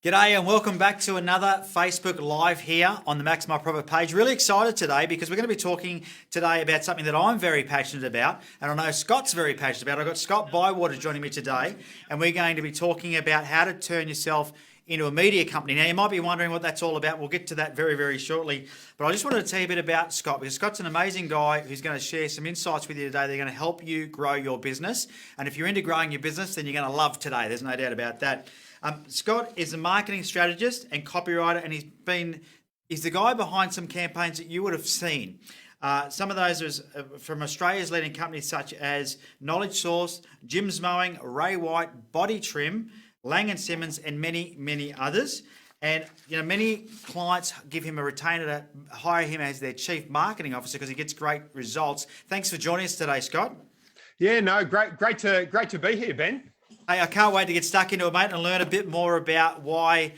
G'day and welcome back to another Facebook Live here on the Max My Profit page. Really excited today because we're going to be talking today about something that I'm very passionate about, and I know Scott's very passionate about. I've got Scott Bywater joining me today, and we're going to be talking about how to turn yourself into a media company. Now, you might be wondering what that's all about. We'll get to that very, very shortly. But I just wanted to tell you a bit about Scott, because Scott's an amazing guy who's going to share some insights with you today. They're going to help you grow your business. And if you're into growing your business, then you're going to love today. There's no doubt about that. Scott is a marketing strategist and copywriter, and he's the guy behind some campaigns that you would have seen. Some of those are from Australia's leading companies such as Knowledge Source, Jim's Mowing, Ray White, Body Trim, Lang & Simmons, and many, many others. And many clients give him a retainer to hire him as their chief marketing officer because he gets great results. Thanks for joining us today, Scott. Yeah, no, great to be here, Ben. Hey, I can't wait to get stuck into it, mate, and learn a bit more about why,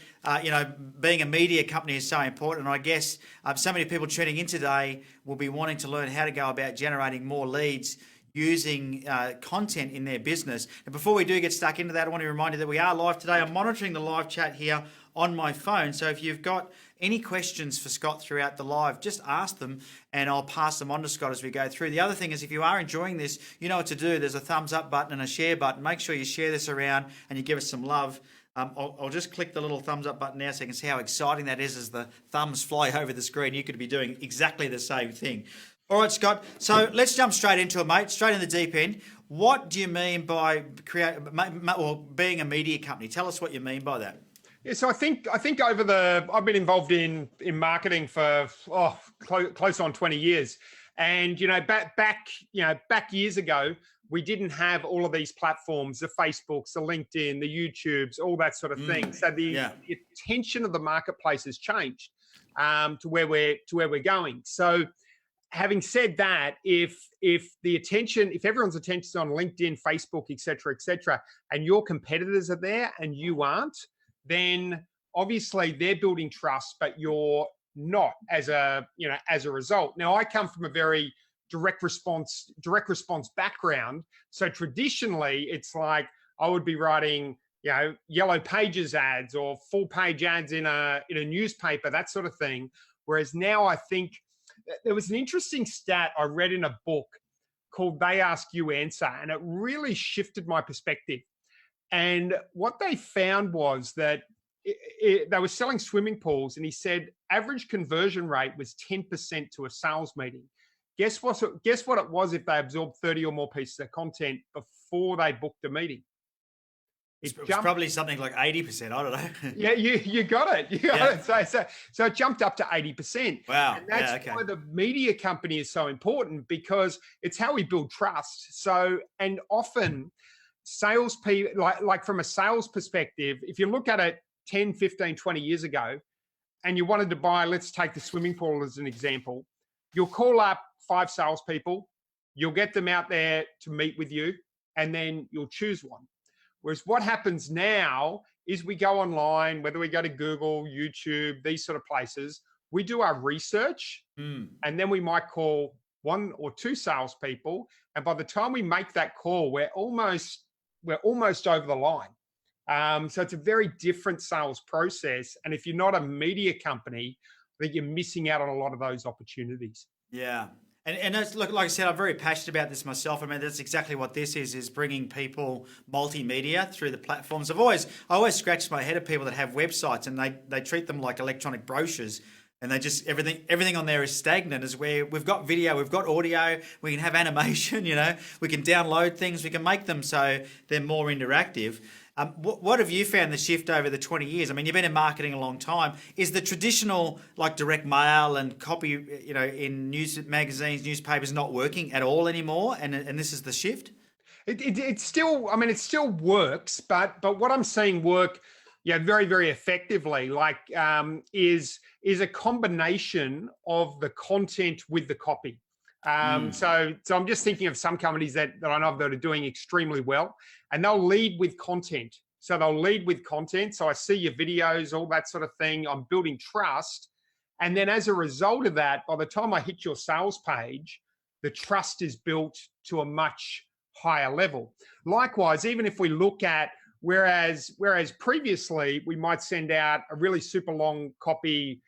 being a media company is so important. And I guess so many people tuning in today will be wanting to learn how to go about generating more leads using content in their business. And before we do get stuck into that, I want to remind you that we are live today. I'm monitoring the live chat here on my phone. So if you've got any questions for Scott throughout the live, just ask them and I'll pass them on to Scott as we go through. The other thing is, if you are enjoying this, you know what to do. There's a thumbs up button and a share button. Make sure you share this around and you give us some love. I'll just click the little thumbs up button now so you can see how exciting that is as the thumbs fly over the screen. You could be doing exactly the same thing. All right, Scott. So let's jump straight into it, mate. Straight in the deep end. What do you mean by being a media company? Tell us what you mean by that. Yeah, so I think I've been involved in marketing for close on 20 years, and back years ago we didn't have all of these platforms, the Facebooks, the LinkedIn, the YouTubes, all that sort of thing. So the attention of the marketplace has changed to where we're going. So, having said that, if everyone's attention is on LinkedIn, Facebook, et cetera, and your competitors are there and you aren't, then obviously they're building trust, but you're not as a result. Now, I come from a very direct response background. So traditionally it's like I would be writing, yellow pages ads or full page ads in a newspaper, that sort of thing. Whereas now I think there was an interesting stat I read in a book called They Ask You Answer, and it really shifted my perspective. And what they found was that they were selling swimming pools, and he said average conversion rate was 10% to a sales meeting. Guess what it was if they absorbed 30 or more pieces of content before they booked a meeting? It's probably something like 80%. I don't know. Yeah, you got it. You got it. So it jumped up to 80%. Wow. And that's why the media company is so important, because it's how we build trust. So, and often salespeople, like from a sales perspective, if you look at it 10, 15, 20 years ago, and you wanted to buy, let's take the swimming pool as an example, you'll call up 5 salespeople, you'll get them out there to meet with you, and then you'll choose one. Whereas what happens now is we go online, whether we go to Google, YouTube, these sort of places, we do our research, and then we might call 1 or 2 salespeople. And by the time we make that call, we're almost over the line. So it's a very different sales process. And if you're not a media company, I think you're missing out on a lot of those opportunities. Yeah. And that's, look, like I said, I'm very passionate about this myself. I mean, that's exactly what this is bringing people multimedia through the platforms. I always scratch my head at people that have websites and they treat them like electronic brochures, and they just, everything on there is stagnant. Is where we've got video, we've got audio, we can have animation, we can download things, we can make them so they're more interactive. What have you found the shift over the 20 years? I mean, you've been in marketing a long time. Is the traditional like direct mail and copy, in news magazines, newspapers not working at all anymore? And this is the shift? It still works, but what I'm seeing work, very, very effectively, is a combination of the content with the copy. So I'm just thinking of some companies that I know that are doing extremely well, and they'll lead with content. So I see your videos, all that sort of thing. I'm building trust. And then as a result of that, by the time I hit your sales page, the trust is built to a much higher level. Likewise, even if we look at Whereas previously we might send out a really super long copy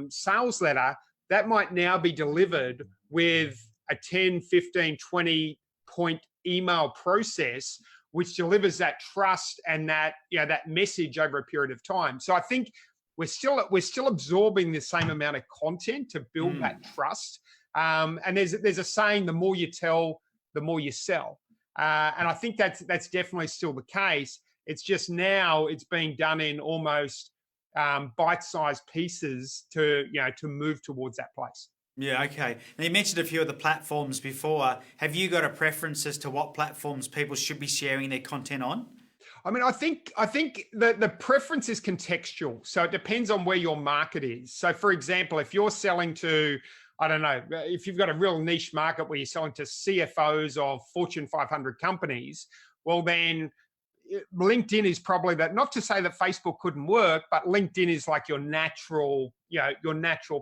sales letter that might now be delivered with a 10, 15, 20 point email process, which delivers that trust and that, that message over a period of time. So I think we're still absorbing the same amount of content to build that trust. And there's a saying: the more you tell, the more you sell. And I think that's definitely still the case. It's just now it's being done in almost bite-sized pieces to move towards that place. Yeah, okay. Now, you mentioned a few of the platforms before. Have you got a preference as to what platforms people should be sharing their content on? I mean, I think the preference is contextual. So it depends on where your market is. So for example, if you're selling to, I don't know, if you've got a real niche market where you're selling to CFOs of Fortune 500 companies, well then LinkedIn is probably that. Not to say that Facebook couldn't work, but LinkedIn is like your natural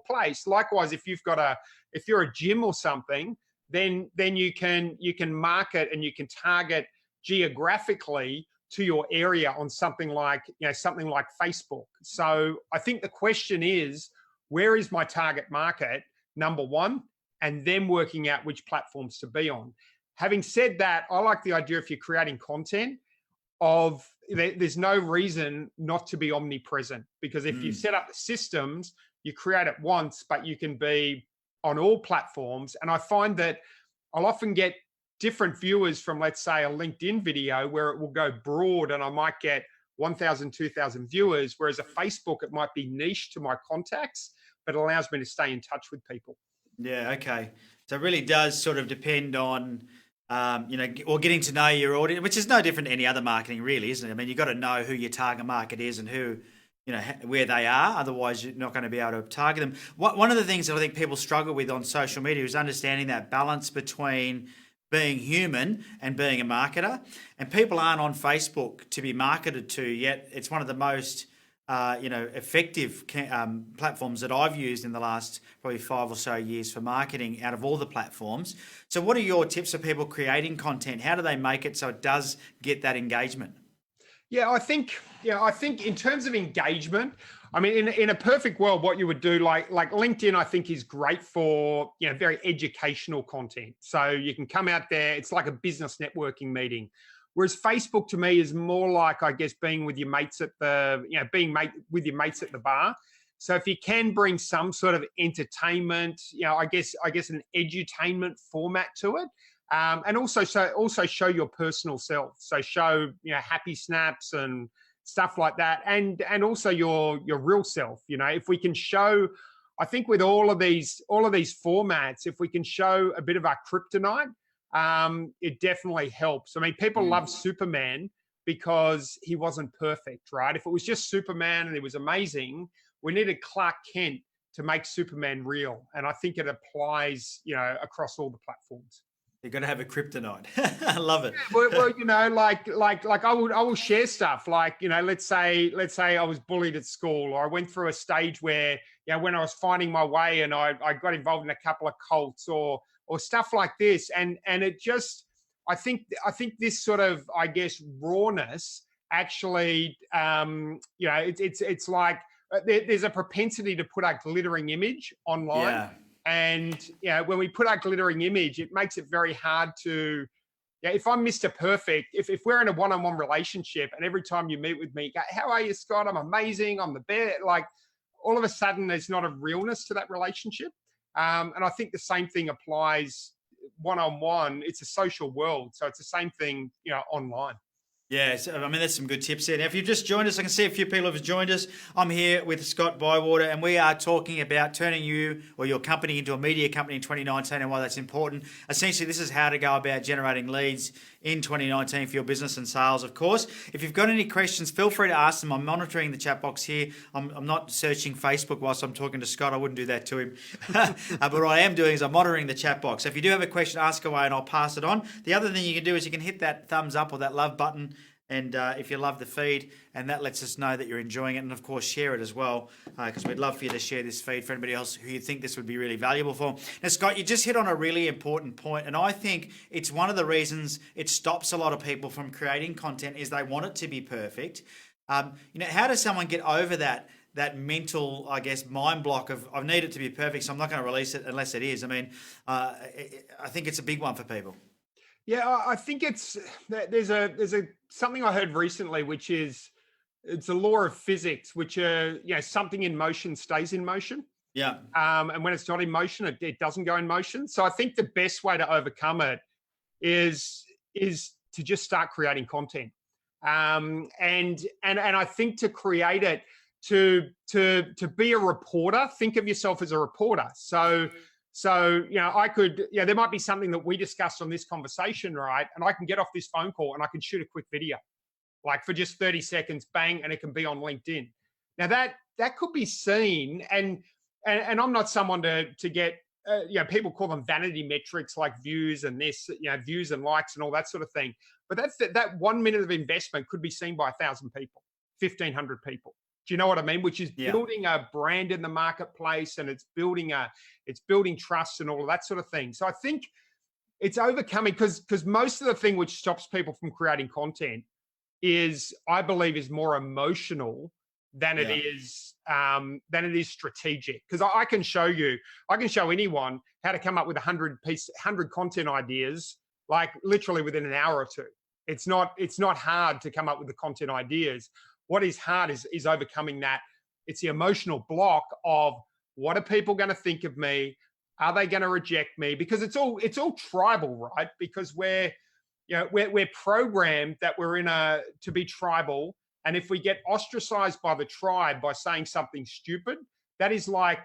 place. Likewise, if you're a gym or something, then you can market and you can target geographically to your area on something like Facebook. So I think the question is, where is my target market? Number one, and then working out which platforms to be on. Having said that, I like the idea, if you're creating content, there's no reason not to be omnipresent, because if you set up the systems, you create it once, but you can be on all platforms. And I find that I'll often get different viewers from, let's say, a LinkedIn video where it will go broad and I might get 1,000, 2,000 viewers, whereas a Facebook, it might be niche to my contacts, but it allows me to stay in touch with people. Yeah, okay. So it really does sort of depend on or getting to know your audience, which is no different to any other marketing, really, isn't it? I mean, you've got to know who your target market is and who, where they are. Otherwise, you're not going to be able to target them. One of the things that I think people struggle with on social media is understanding that balance between being human and being a marketer. And people aren't on Facebook to be marketed to, yet it's one of the most effective platforms that I've used in the last probably 5 or so years for marketing out of all the platforms. So what are your tips for people creating content? How do they make it so it does get that engagement? Yeah, I think in terms of engagement, I mean, in a perfect world, what you would do, like LinkedIn, I think is great for, very educational content. So you can come out there, it's like a business networking meeting. Whereas Facebook to me is more like, I guess, being with your mates at the bar. So if you can bring some sort of entertainment, I guess an edutainment format to it, and also show your personal self. So show happy snaps and stuff like that, and also your real self. If we can show, I think with all of these formats, if we can show a bit of our kryptonite, it definitely helps. I mean, people love Superman because he wasn't perfect, right? If it was just Superman and he was amazing, we needed Clark Kent to make Superman real. And I think it applies, across all the platforms. You're going to have a kryptonite. I love it. Well, like I will share stuff. Like, let's say I was bullied at school, or I went through a stage where, when I was finding my way and I got involved in a couple of cults or stuff like this. And it just, I think this sort of, I guess, rawness actually, it's like there's a propensity to put a glittering image online. Yeah. And when we put our glittering image, it makes it very hard to, if I'm Mr. Perfect, if we're in a one-on-one relationship and every time you meet with me, go, how are you, Scott? I'm amazing. I'm the best. Like, all of a sudden there's not a realness to that relationship. And I think the same thing applies one-on-one. It's a social world. So it's the same thing, online. Yeah, so, I mean, that's some good tips there. Now, if you've just joined us, I can see a few people have joined us. I'm here with Scott Bywater, and we are talking about turning you or your company into a media company in 2019 and why that's important. Essentially, this is how to go about generating leads in 2019 for your business and sales, of course. If you've got any questions, feel free to ask them. I'm monitoring the chat box here. I'm not searching Facebook whilst I'm talking to Scott. I wouldn't do that to him. But what I am doing is I'm monitoring the chat box. So if you do have a question, ask away and I'll pass it on. The other thing you can do is you can hit that thumbs up or that love button And if you love the feed, and that lets us know that you're enjoying it, and of course share it as well, because we'd love for you to share this feed for anybody else who you think this would be really valuable for. Now, Scott, you just hit on a really important point, and I think it's one of the reasons it stops a lot of people from creating content is they want it to be perfect. How does someone get over that mental, I guess, mind block of I need it to be perfect, so I'm not going to release it unless it is? I mean, I think it's a big one for people. Yeah, I think there's a something I heard recently, which is it's a law of physics, which something in motion stays in motion. Yeah. And when it's not in motion, it doesn't go in motion. So I think the best way to overcome it is to just start creating content. And I think to create it, to be a reporter, think of yourself as a reporter. So there might be something that we discussed on this conversation, right? And I can get off this phone call and I can shoot a quick video, like for just 30 seconds, bang, and it can be on LinkedIn. Now that could be seen, and I'm not someone to get, people call them vanity metrics like views and this, views and likes and all that sort of thing. But that 1 minute of investment could be seen by 1,000 people, 1,500 people. Do you know what I mean? Which is building a brand in the marketplace, and it's building trust and all of that sort of thing. So I think it's overcoming, because most of the thing which stops people from creating content I believe is more emotional than it is strategic. Because I can show anyone how to come up with 100 content ideas, like literally within an hour or two. It's not hard to come up with the content ideas. What is hard is overcoming that. It's the emotional block of, what are people going to think of me? Are they going to reject me? Because it's all tribal, right? Because we're programmed that we're to be tribal. And if we get ostracized by the tribe by saying something stupid, that is like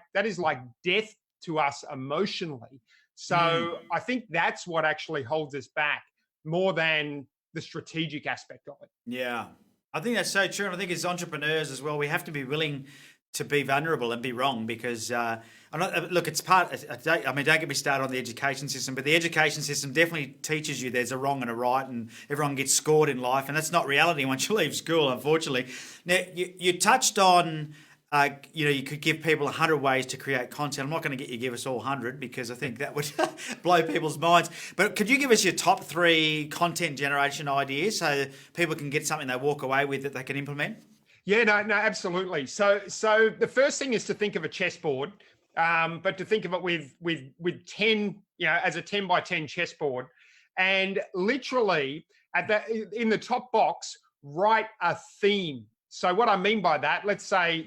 death to us emotionally. So I think that's what actually holds us back more than the strategic aspect of it. Yeah. I think that's so true. And I think as entrepreneurs as well, we have to be willing to be vulnerable and be wrong, because it's part, I mean, don't get me started on the education system, but the education system definitely teaches you there's a wrong and a right, and everyone gets scored in life. And that's not reality once you leave school, unfortunately. Now, you touched on, you could give people 100 ways to create content. I'm not going to get you to give us all 100, because I think that would blow people's minds. But could you give us your top 3 content generation ideas so people can get something they walk away with that they can implement? Yeah, no, absolutely. So the first thing is to think of a chessboard, but to think of it with 10, as a 10 by 10 chessboard, and literally in the top box, write a theme. So what I mean by that, let's say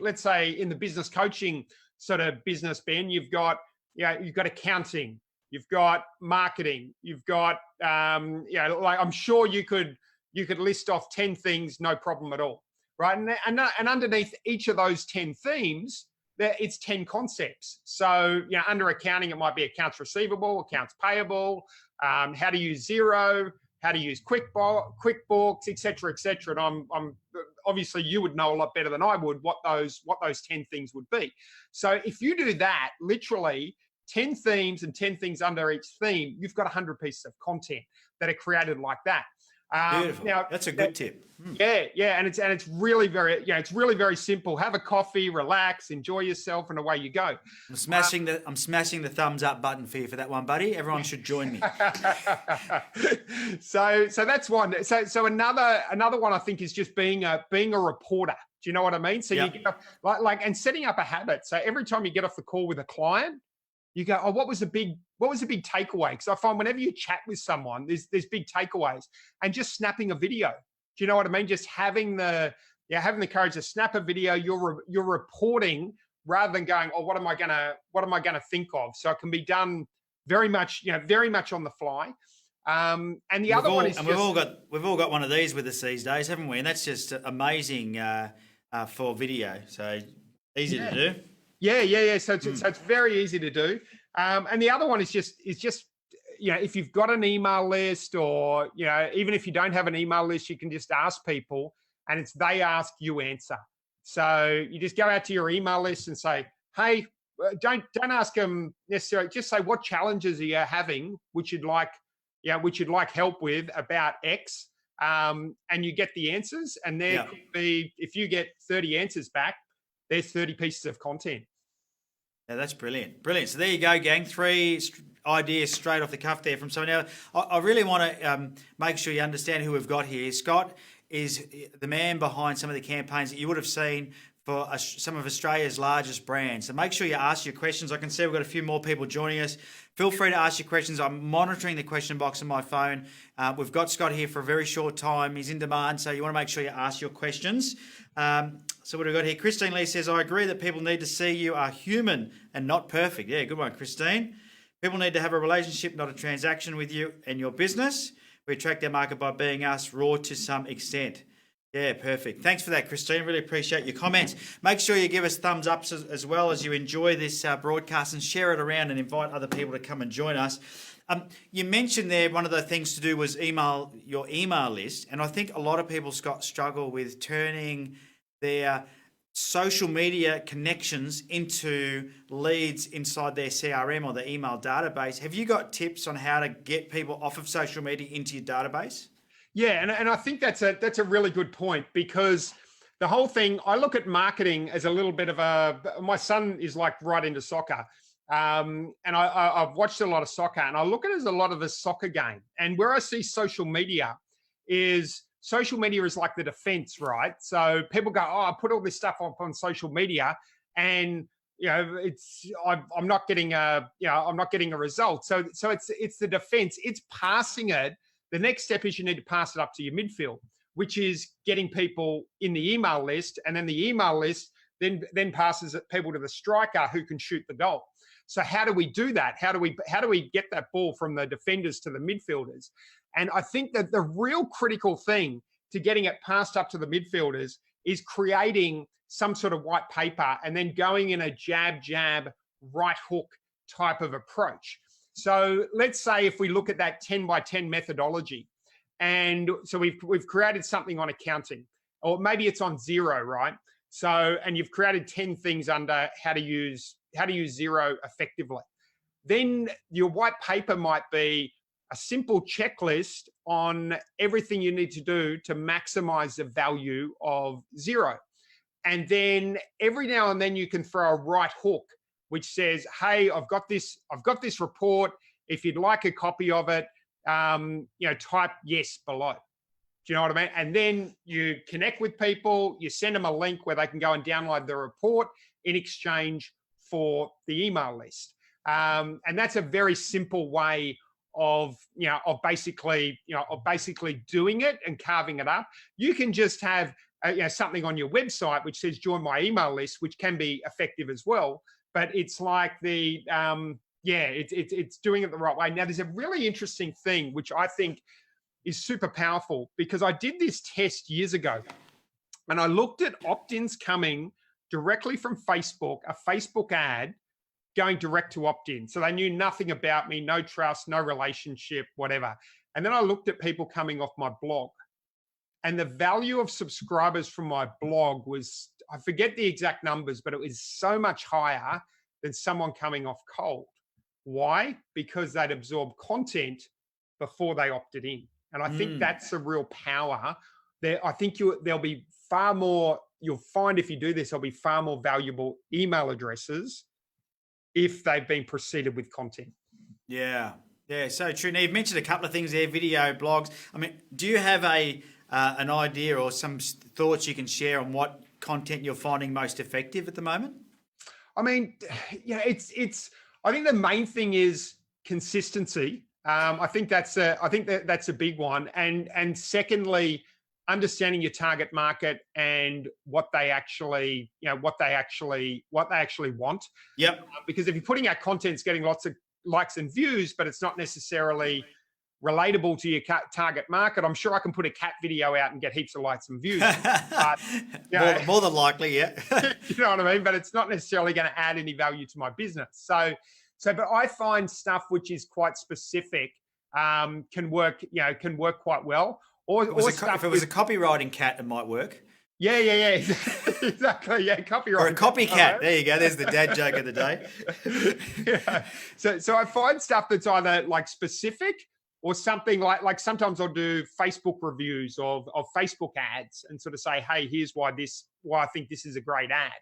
in the business coaching sort of business, Ben, you've got accounting, you've got marketing, you've got like I'm sure you could list off 10 things, no problem at all, right? And underneath each of those 10 themes, it's 10 concepts. So under accounting, it might be accounts receivable, accounts payable, how to use Xero, how to use QuickBooks, et cetera, et cetera. And I'm obviously you would know a lot better than I would what those 10 things would be. So if you do that, literally 10 themes and 10 things under each theme, you've got 100 pieces of content that are created like that. Beautiful. Now, that's a good tip. Yeah, and it's really very simple. Have a coffee, relax, enjoy yourself, and away you go. I'm smashing the thumbs up button for you for that one, buddy. Everyone should join me. So that's one. So another one I think is just being a reporter. Do you know what I mean? So you get off, and setting up a habit. So every time you get off the call with a client, you go, oh, what was the big takeaway? Because I find whenever you chat with someone, there's big takeaways, and just snapping a video. Do you know what I mean? Just having the courage to snap a video. You're reporting rather than going, oh, what am I gonna think of? So it can be done very much on the fly. And the other one is we've all got one of these with us these days, haven't we? And that's just amazing for video. So easy to do. Yeah. So it's very easy to do. And the other one is just if you've got an email list, or even if you don't have an email list, you can just ask people, and it's they ask, you answer. So you just go out to your email list and say, hey, don't ask them necessarily. Just say, what challenges are you having, which you'd like help with about X. and you get the answers. And there could be, if you get 30 answers back, there's 30 pieces of content. Yeah, that's brilliant. Brilliant. So there you go, gang. 3 ideas straight off the cuff there from someone else. I really want to make sure you understand who we've got here. Scott is the man behind some of the campaigns that you would have seen for some of Australia's largest brands. So make sure you ask your questions. I can see we've got a few more people joining us. Feel free to ask your questions. I'm monitoring the question box on my phone. We've got Scott here for a very short time. He's in demand, so you want to make sure you ask your questions. So what have we got here? Christine Lee says, I agree that people need to see you are human and not perfect. Yeah, good one, Christine. People need to have a relationship, not a transaction with you and your business. We attract their market by being us, raw to some extent. Yeah, perfect. Thanks for that, Christine. Really appreciate your comments. Make sure you give us thumbs up as well as you enjoy this broadcast, and share it around and invite other people to come and join us. You mentioned there one of the things to do was your email list. And I think a lot of people, Scott, struggle with turning their social media connections into leads inside their CRM or the email database. Have you got tips on how to get people off of social media into your database? Yeah, and I think that's a really good point, because the whole thing, I look at marketing as a little bit of my son is like right into soccer. And I've watched a lot of soccer, and I look at it as a lot of a soccer game. And where I see social media is like the defense, right? So people go, oh, I put all this stuff up on social media, and I'm not getting a result. So it's the defense. It's passing it. The next step is you need to pass it up to your midfield, which is getting people in the email list, and then the email list then passes people to the striker who can shoot the goal. So how do we do that? How do we get that ball from the defenders to the midfielders? And I think that the real critical thing to getting it passed up to the midfielders is creating some sort of white paper and then going in a jab, right hook type of approach. So let's say if we look at that 10 by 10 methodology, and so we've created something on accounting, or maybe it's on Xero, right? So, and you've created 10 things under how to use Xero effectively. Then your white paper might be a simple checklist on everything you need to do to maximize the value of Xero. And then every now and then you can throw a right hook, which says, hey, I've got this report. If you'd like a copy of it, type yes below. Do you know what I mean? And then you connect with people, you send them a link where they can go and download the report in exchange for the email list. And that's a very simple way of basically doing it and carving it up. You can just have something on your website which says join my email list, which can be effective as well. But it's like it's doing it the right way. Now, there's a really interesting thing which I think is super powerful, because I did this test years ago, and I looked at opt-ins coming directly from Facebook, a Facebook ad going direct to opt-in. So they knew nothing about me, no trust, no relationship, whatever. And then I looked at people coming off my blog, and the value of subscribers from my blog was, I forget the exact numbers, but it was so much higher than someone coming off cold. Why? Because they'd absorbed content before they opted in. And I think that's the real power there. I think there'll be far more, you'll find if you do this, there'll be far more valuable email addresses if they've been preceded with content. Yeah, so true. Now, you've mentioned a couple of things there, video, blogs. I mean, do you have an idea or some thoughts you can share on what content you're finding most effective at the moment? I mean, I think the main thing is consistency. I think that's a big one. And secondly, understanding your target market and what they actually want. Yep. Because if you're putting out content, it's getting lots of likes and views, but it's not necessarily relatable to your target market. I'm sure I can put a cat video out and get heaps of likes and views. But, more than likely, yeah. You know what I mean? But it's not necessarily going to add any value to my business. So, but I find stuff which is quite specific can work quite well. If it was a copywriting cat, it might work. Yeah. Exactly. Yeah, copywriting. Or a copycat. There you go. There's the dad joke of the day. Yeah. So I find stuff that's either like specific or something like sometimes I'll do Facebook reviews of Facebook ads and sort of say, hey, here's why I think this is a great ad.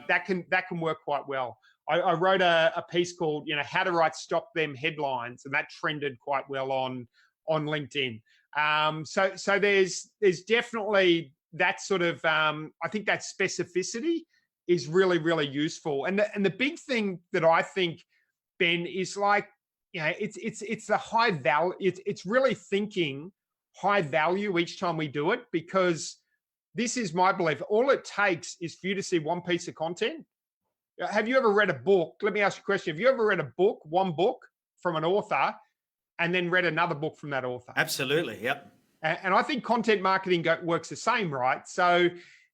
That can work quite well. I wrote a piece called, how to write stop them headlines, and that trended quite well on LinkedIn. So there's definitely that sort of, I think that specificity is really, really useful. And the big thing that I think, Ben, is like, it's the high value. It's really thinking high value each time we do it, because this is my belief. All it takes is for you to see one piece of content. Have you ever read a book? Let me ask you a question. Have you ever read a book, one book from an author, and then read another book from that author? Absolutely. Yep. And I think content marketing works the same, right? So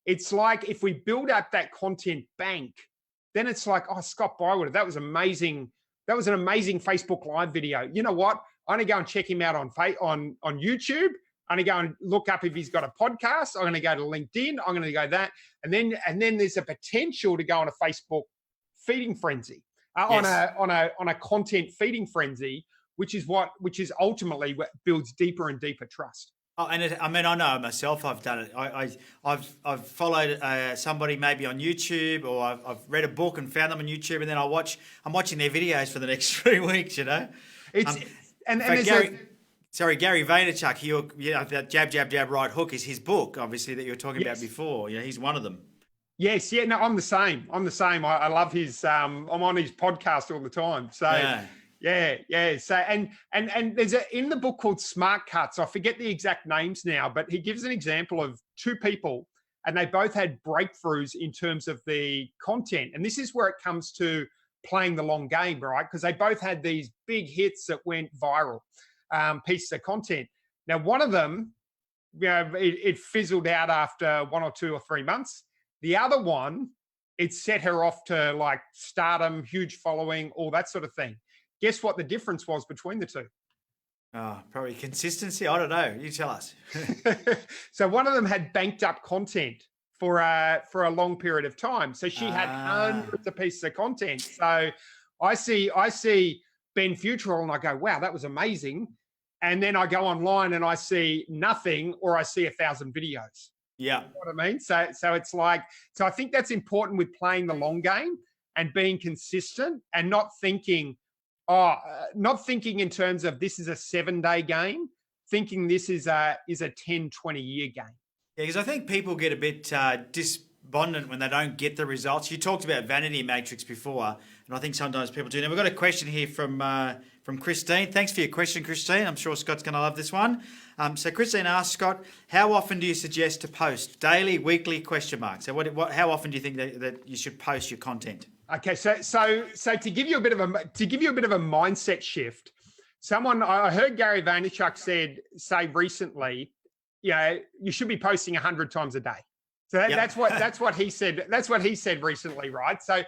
it's like if we build up that content bank, then it's like, oh, Scott Bywater, that was amazing. That was an amazing Facebook Live video. You know what? I'm going to go and check him out on YouTube. I'm going to go and look up if he's got a podcast. I'm going to go to LinkedIn. I'm going to go that. And then there's a potential to go on a Facebook feeding frenzy, on a content feeding frenzy, which is ultimately what builds deeper and deeper trust. Oh, and I know myself. I've done it. I've followed somebody maybe on YouTube, or I've read a book and found them on YouTube, and then I'm watching their videos for the next 3 weeks. Gary Vaynerchuk. That jab, right hook is his book, obviously, that you were talking about before. He's one of them. Yes, yeah, no, I'm the same. I love his. I'm on his podcast all the time. So. Yeah. So and there's in the book called Smart Cuts. I forget the exact names now, but he gives an example of two people, and they both had breakthroughs in terms of the content. And this is where it comes to playing the long game, right? Because they both had these big hits that went viral, pieces of content. Now, one of them, it fizzled out after 1 or 2 or 3 months. The other one, it set her off to like stardom, huge following, all that sort of thing. Guess what the difference was between the two? Oh, probably consistency. I don't know. You tell us. So one of them had banked up content for a long period of time. So she had hundreds of pieces of content. So I see Ben Futrell and I go, wow, that was amazing. And then I go online and I see nothing, or I see 1,000 videos. Yeah. You know what I mean? So it's like, so I think that's important with playing the long game and being consistent, and not thinking in terms of this is a 7-day game, thinking this is a 10, 20-year game. Yeah, because I think people get a bit despondent when they don't get the results. You talked about vanity matrix before, and I think sometimes people do. Now, we've got a question here from Christine. Thanks for your question, Christine. I'm sure Scott's going to love this one. So Christine asks, Scott, how often do you suggest to post? Daily, weekly, question mark. So how often do you think that you should post your content? Okay, so to give you a bit of a mindset shift, I heard Gary Vaynerchuk say recently, you should be posting 100 times a day. So that's what he said. That's what he said recently, right? So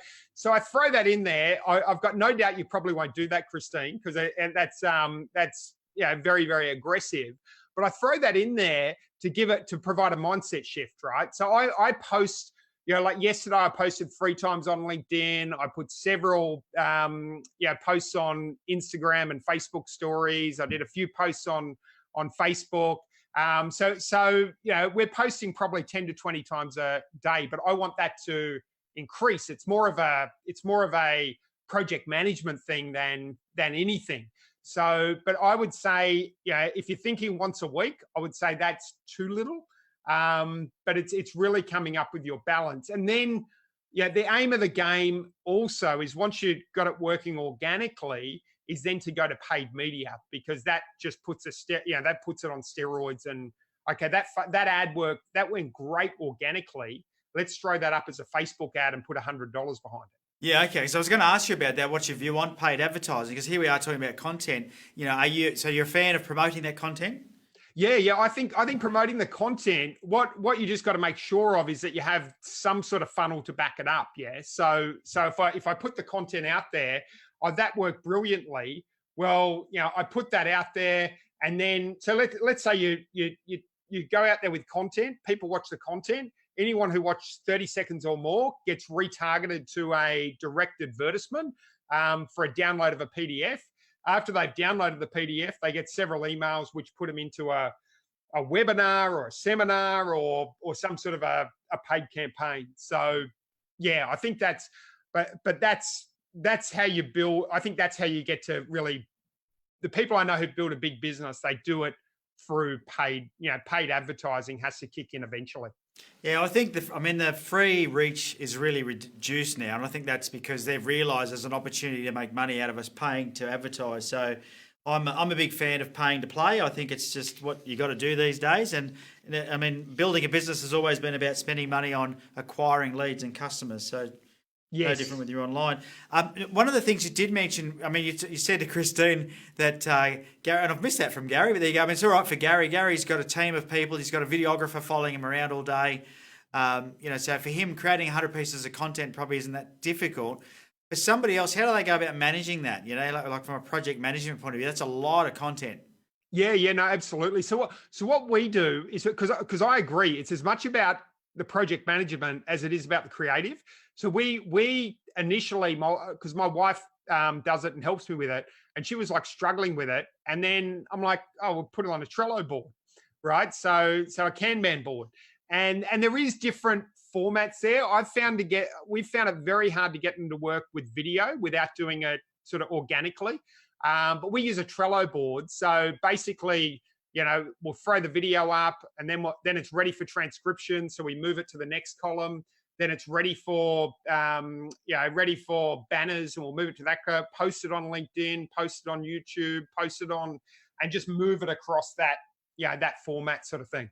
I throw that in there. I've got no doubt you probably won't do that, Christine, because that's very, very aggressive. But I throw that in there to provide a mindset shift, right? So I post. Like yesterday, I posted 3 times on LinkedIn. I put several, posts on Instagram and Facebook stories. I did a few posts on Facebook. So we're posting probably 10 to 20 times a day, but I want that to increase. It's more of a project management thing than anything. So, but I would say, if you're thinking once a week, I would say that's too little. But it's really coming up with your balance. And then, the aim of the game also is, once you've got it working organically, is then to go to paid media, because that just puts that puts it on steroids. And okay, that ad work, that went great organically. Let's throw that up as a Facebook ad and put $100 behind it. Yeah, okay. So I was going to ask you about that. What's your view on paid advertising? Because here we are talking about content. So you're a fan of promoting that content? Yeah. I think promoting the content, what you just got to make sure of is that you have some sort of funnel to back it up. Yeah. So if I put the content out there, that worked brilliantly. Well, I put that out there, and then let's say you go out there with content. People watch the content. Anyone who watched 30 seconds or more gets retargeted to a direct advertisement for a download of a PDF. after they've downloaded the PDF, they get several emails which put them into a webinar or a seminar or some sort of a paid campaign. So yeah, I think but that's how you build. I think that's how you get to really, the people I know who build a big business, they do it through paid advertising has to kick in eventually. Yeah, I think the free reach is really reduced now, and I think that's because they've realised there's an opportunity to make money out of us paying to advertise. So I'm a big fan of paying to play. I think it's just what you got to do these days. And I mean, building a business has always been about spending money on acquiring leads and customers. So Yes. no different with your online. One of the things you did mention, I mean, you said to Christine that Gary, and I've missed that from Gary, but there you go. I mean, it's all right for Gary. Gary's got a team of people. He's got a videographer following him around all day. So for him, creating 100 pieces of content probably isn't that difficult. For somebody else, how do they go about managing that? Like from a project management point of view, that's a lot of content. Yeah, no, absolutely. So what we do is, because I agree, it's as much about the project management as it is about the creative. So we initially, because my wife does it and helps me with it, and she was like struggling with it, and then I'm like, oh, we'll put it on a Trello board, right? So a Kanban board, and there is different formats there. We've found it very hard to get them to work with video without doing it sort of organically. But we use a Trello board. So basically, we'll throw the video up, and then it's ready for transcription. So we move it to the next column. Then it's ready for banners, and we'll move it to that. Post it on LinkedIn, post it on YouTube, and just move it across that format sort of thing.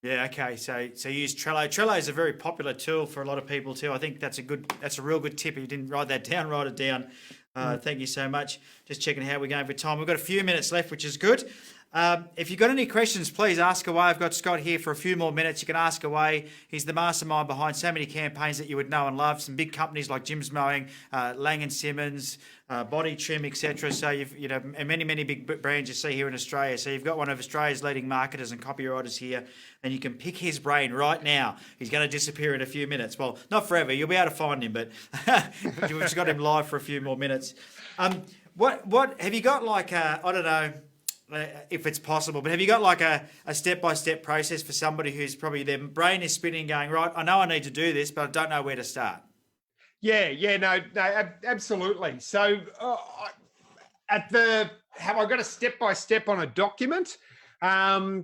Yeah. Okay. So you use Trello. Trello is a very popular tool for a lot of people too. I think that's a real good tip. If you didn't write that down, write it down. Thank you so much. Just checking how we're going for time. We've got a few minutes left, which is good. If you've got any questions, please ask away. I've got Scott here for a few more minutes. You can ask away. He's the mastermind behind so many campaigns that you would know and love. Some big companies like Jim's Mowing, Lang & Simmons, Body Trim, etc. So and many big brands you see here in Australia. So you've got one of Australia's leading marketers and copywriters here, and you can pick his brain right now. He's going to disappear in a few minutes. Well, not forever. You'll be able to find him, but we've just got him live for a few more minutes. What have you got? Like I don't know if it's possible, but have you got like a step-by-step process for somebody who's probably their brain is spinning, going, right, I know I need to do this, but I don't know where to start? No, absolutely. So have I got a step-by-step on a document? I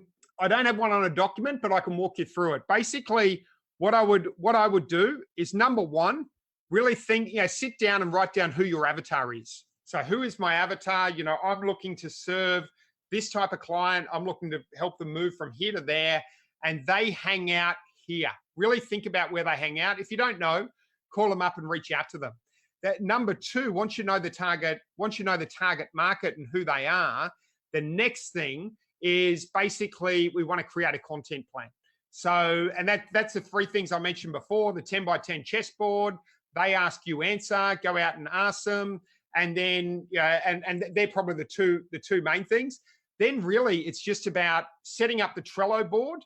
don't have one on a document, but I can walk you through it. Basically, what I would do is, number one, really think, sit down and write down who your avatar is. So who is my avatar? I'm looking to serve this type of client. I'm looking to help them move from here to there, and they hang out here. Really think about where they hang out. If you don't know, call them up and reach out to them. That number two, once you know the target market and who they are, the next thing is basically we want to create a content plan. So, and that's the three things I mentioned before: the 10 by 10 chessboard. They ask, you answer. Go out and ask them. And then, and they're probably the two main things. Then really it's just about setting up the Trello board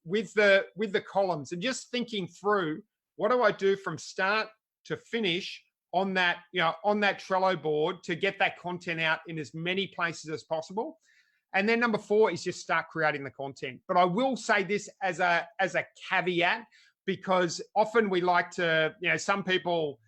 with the columns, and just thinking through, what do I do from start to finish on that Trello board to get that content out in as many places as possible. And then number four is just start creating the content. But I will say this as a caveat, because often we like to, some people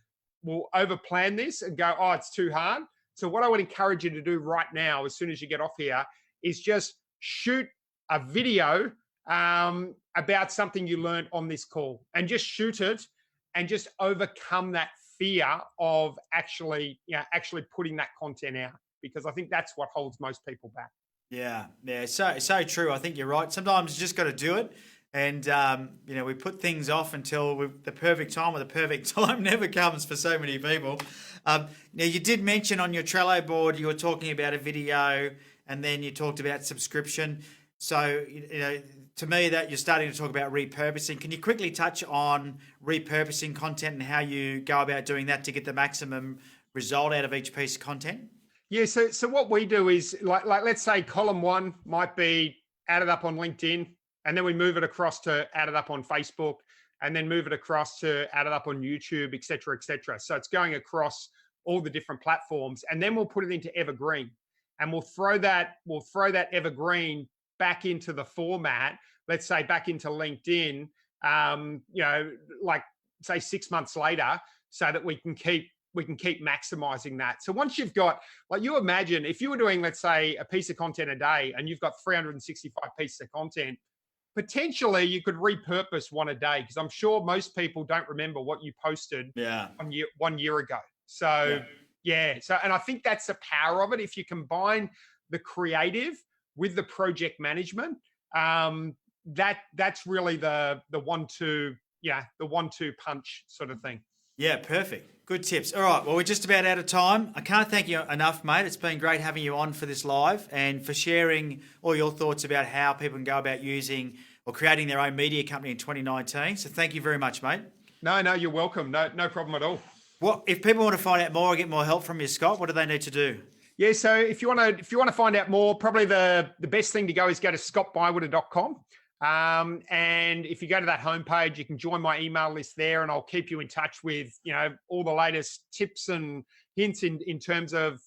will overplan this and go, oh, it's too hard. So what I would encourage you to do right now, as soon as you get off here, is just shoot a video about something you learned on this call, and just shoot it, and just overcome that fear of actually putting that content out, because I think that's what holds most people back. Yeah, so true. I think you're right. Sometimes you just got to do it. And, we put things off until the perfect time, or the perfect time never comes for so many people. Now, you did mention on your Trello board, you were talking about a video, and then you talked about subscription. So, to me, that you're starting to talk about repurposing. Can you quickly touch on repurposing content and how you go about doing that to get the maximum result out of each piece of content? Yeah, so what we do is, like let's say column one might be added up on LinkedIn, and then we move it across to add it up on Facebook, and then move it across to add it up on YouTube, et cetera, et cetera. So it's going across all the different platforms, and then we'll put it into evergreen, and we'll throw that evergreen back into the format. Let's say back into LinkedIn, like say 6 months later, so that we can keep maximizing that. So once you've got, like, you imagine if you were doing, let's say, a piece of content a day, and you've got 365 pieces of content, potentially you could repurpose one a day, because I'm sure most people don't remember what you posted 1 year ago. So and I think that's the power of it. If you combine the creative with the project management, that's really the 1-2 punch sort of thing. Yeah, perfect. Good tips. All right, well, we're just about out of time. I can't thank you enough, mate. It's been great having you on for this live and for sharing all your thoughts about how people can go about using or creating their own media company in 2019. So thank you very much, mate. No, you're welcome. No problem at all. Well, if people want to find out more or get more help from you, Scott, what do they need to do? Yeah, so if you want to find out more, probably the best thing to go is go to scottbywater.com. And if you go to that homepage, you can join my email list there, and I'll keep you in touch with, all the latest tips and hints in terms of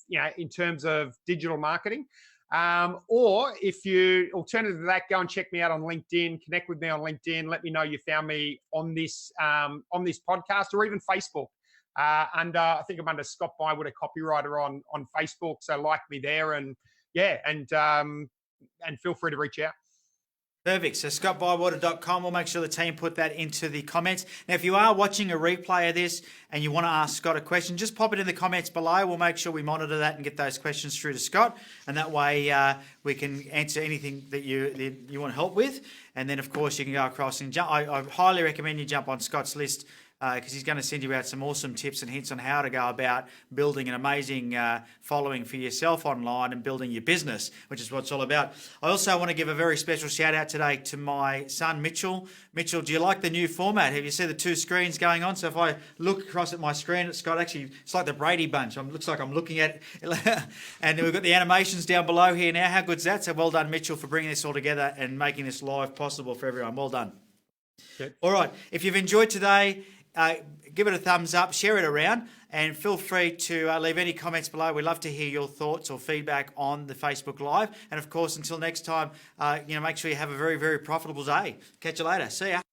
digital marketing. Or if you, alternative to that, go and check me out on LinkedIn, connect with me on LinkedIn. Let me know you found me on this podcast, or even Facebook. I think I'm under Scott Bywater, copywriter on Facebook. So like me there, and feel free to reach out. Perfect. So scottbywater.com. We'll make sure the team put that into the comments. Now, if you are watching a replay of this and you want to ask Scott a question, just pop it in the comments below. We'll make sure we monitor that and get those questions through to Scott. And that way we can answer anything that you want help with. And then, of course, you can go across and jump. I highly recommend you jump on Scott's list, because he's going to send you out some awesome tips and hints on how to go about building an amazing following for yourself online and building your business, which is what it's all about. I also want to give a very special shout out today to my son, Mitchell. Mitchell, do you like the new format? Have you seen the two screens going on? So if I look across at my screen, it's got actually, it's like the Brady Bunch. It looks like I'm looking at it. And we've got the animations down below here now. How good's that? So well done, Mitchell, for bringing this all together and making this live possible for everyone. Well done. Good. All right. If you've enjoyed today, give it a thumbs up, share it around, and feel free to leave any comments below. We'd love to hear your thoughts or feedback on the Facebook Live. And of course, until next time, make sure you have a very, very profitable day. Catch you later. See ya.